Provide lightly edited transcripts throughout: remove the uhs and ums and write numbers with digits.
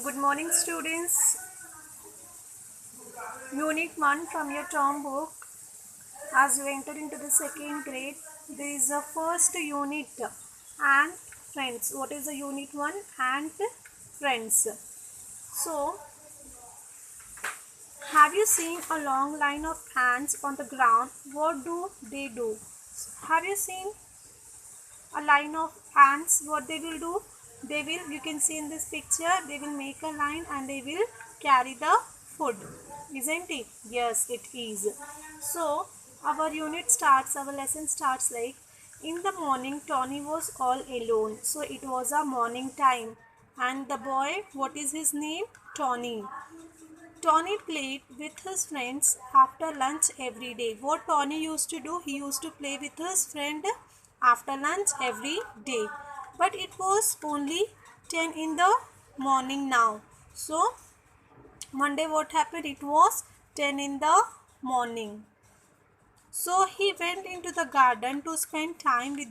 Good morning, students. Unit 1 from your term book. As you enter into the second grade, there is a first unit and friends. What is the unit 1 and friends? So, have you seen a long line of ants on the ground? What do they do? Have you seen a line of ants? What they will do? They will, you can see in this picture, they will make a line and they will carry the food, isn't it? Yes, it is. So our unit starts, our lesson starts like, in the morning Tony was all alone. So it was a morning time, and the boy, what is his name? Tony. Tony played with his friends after lunch every day. What Tony used to do, he used to play with his friend after lunch every day. But it was only 10 in the morning now. So, one day what happened? It was 10 in the morning. So, he went into the garden to spend time with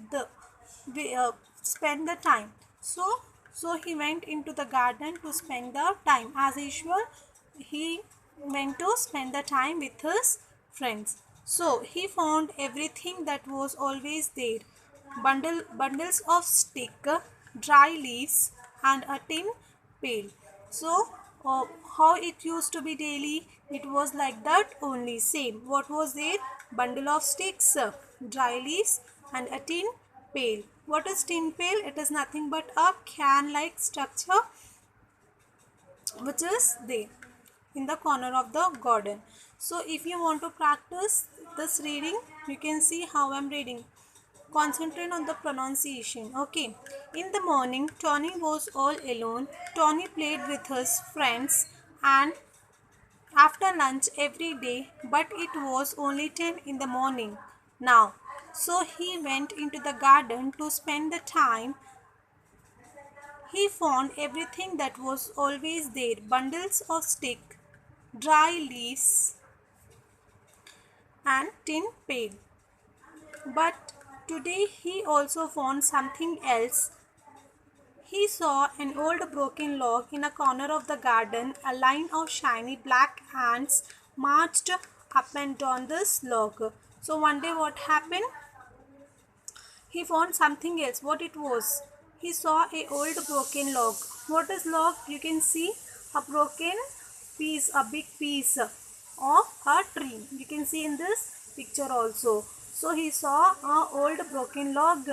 spend the time. So he went into the garden to spend the time. As usual, he went to spend the time with his friends. So he found everything that was always there. Bundles of stick, dry leaves, and a tin pail. So how it used to be daily, it was like that only, same. What was there? Bundle of sticks, dry leaves, and a tin pail. What is tin pail? It is nothing but a can like structure which is there in the corner of the garden. So if you want to practice this reading, you can see how I am reading. Concentrate on the pronunciation. Okay. In the morning, Tony was all alone. Tony played with his friends and after lunch every day, but it was only 10 in the morning now. So he went into the garden to spend the time. He found everything that was always there: bundles of stick, dry leaves, and tin pail. But today he also found something else. He saw an old broken log in a corner of the garden. A line of shiny black ants marched up and down this log. So one day what happened? He found something else. What it was? He saw a old broken log. What is log? You can see a broken piece, a big piece of a tree. You can see in this picture also. So he saw a old broken log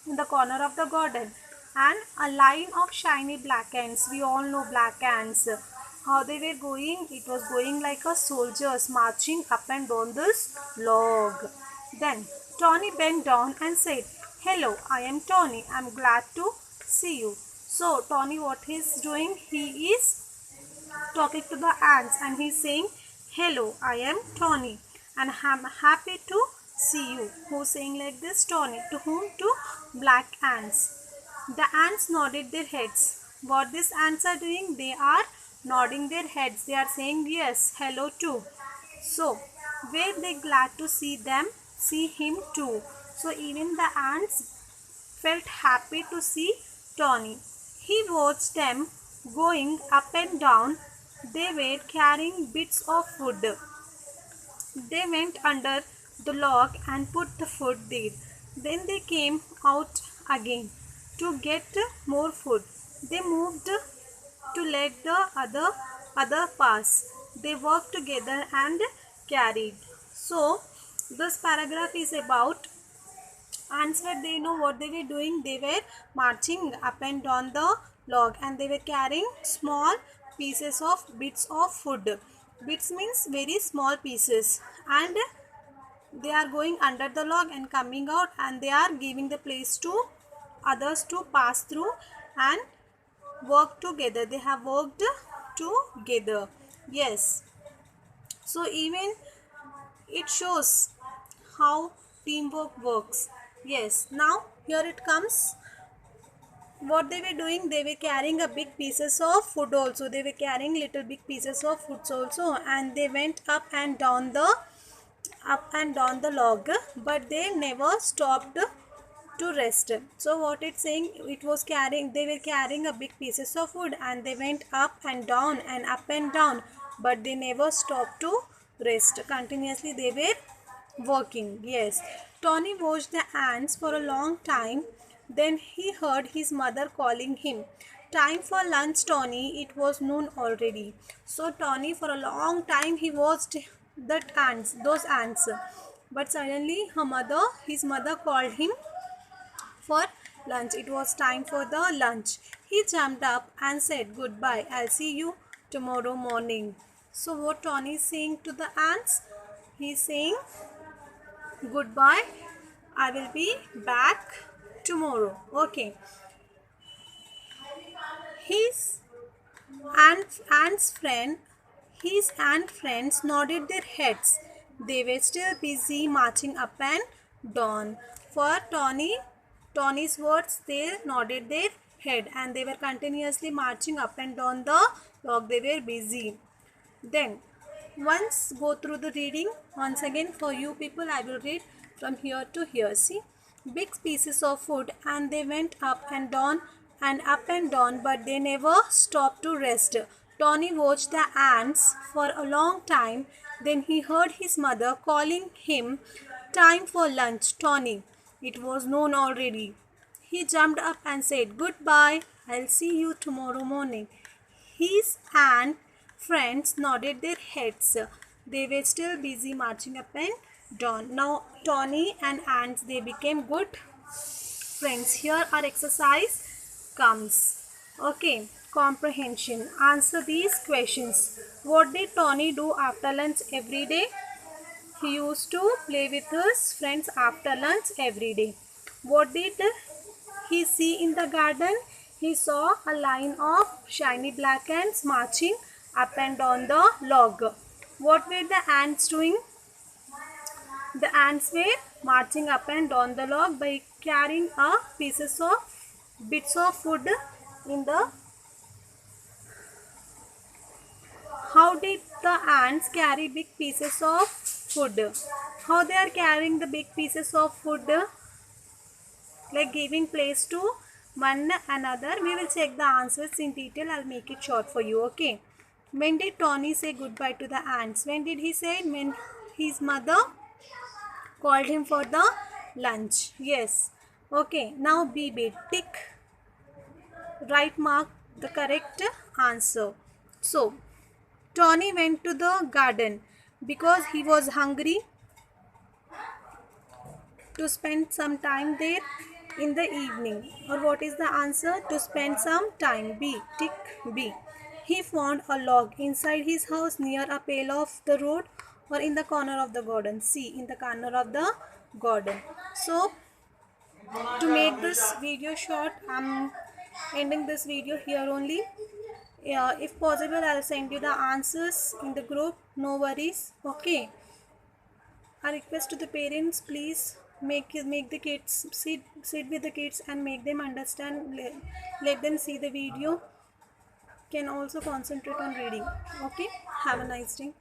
in the corner of the garden and a line of shiny black ants. We all know black ants. How they were going? It was going like a soldiers marching up and down this log. Then Tony bent down and said, "Hello, I am Tony. I'm glad to see you." So Tony, what he's doing? He is talking to the ants and he's saying, "Hello, I am Tony and I'm happy to see you." Who's saying like this? Tony. To whom? To black ants. The ants nodded their heads. What these ants are doing? They are nodding their heads. They are saying yes, hello too. So, were they glad to see them? See him too. So, even the ants felt happy to see Tony. He watched them going up and down. They were carrying bits of food. They went under the log and put the food there. Then they came out again to get more food. They moved to let the other pass. They worked together and carried. So this paragraph is about ants. They know what they were doing. They were marching up and down the log and they were carrying small pieces of bits of food. Bits means very small pieces, and they are going under the log and coming out, and they are giving the place to others to pass through and work together. They have worked together. Yes. So even it shows how teamwork works. Yes. Now here it comes. What they were doing, they were carrying a big pieces of food also. They were carrying little big pieces of food also, and they went up and down the log, but they never stopped to rest. So what it's saying, it was carrying, they were carrying a big pieces of wood and they went up and down and up and down, but they never stopped to rest. Continuously they were working. Yes. Tony watched the ants for a long time. Then he heard his mother calling him. Time for lunch, Tony. It was noon already. So Tony for a long time he watched those ants. But suddenly his mother called him for lunch. It was time for the lunch. He jumped up and said, "Goodbye. I'll see you tomorrow morning." So what Tony is saying to the ants? He's saying, "Goodbye. I will be back tomorrow." Okay. His Ant's friend, his ant friends nodded their heads. They were still busy marching up and down. For Tony's words, they nodded their head and they were continuously marching up and down the log. They were busy. Then, once go through the reading once again for you people. I will read from here to here. See, big pieces of wood, and they went up and down, but they never stopped to rest. Tony watched the ants for a long time. Then he heard his mother calling him. Time for lunch, Tony. It was noon already. He jumped up and said, "Goodbye. I'll see you tomorrow morning." His ant friends nodded their heads. They were still busy marching up and down. Now Tony and ants, they became good friends. Here our exercise comes. Okay, comprehension. Answer these questions. What did Tony do after lunch every day? He used to play with his friends after lunch every day. What did he see in the garden? He saw a line of shiny black ants marching up and down the log. What were the ants doing? The ants were marching up and down the log by carrying bits of wood in the. How did the ants carry big pieces of wood? How they are carrying the big pieces of wood? Like giving place to one another. We will check the answers in detail. I'll make it short for you. Okay. When did Tony say goodbye to the ants? When did he say it? When his mother called him for the lunch. Yes. Okay. Now B bit. Tick. Right mark the correct answer. So, Tony went to the garden because he was hungry to spend some time there in the evening. Or what is the answer? To spend some time. B. Tick B. He found a log inside his house near a pail of the road or in the corner of the garden. C. In the corner of the garden. So, to make this video short, I'm ending this video here only. If possible, I'll send you the answers in the group. No worries. Okay. A request to the parents, please make the kids sit with the kids and make them understand. Let them see the video. Can also concentrate on reading. Okay. Have a nice day.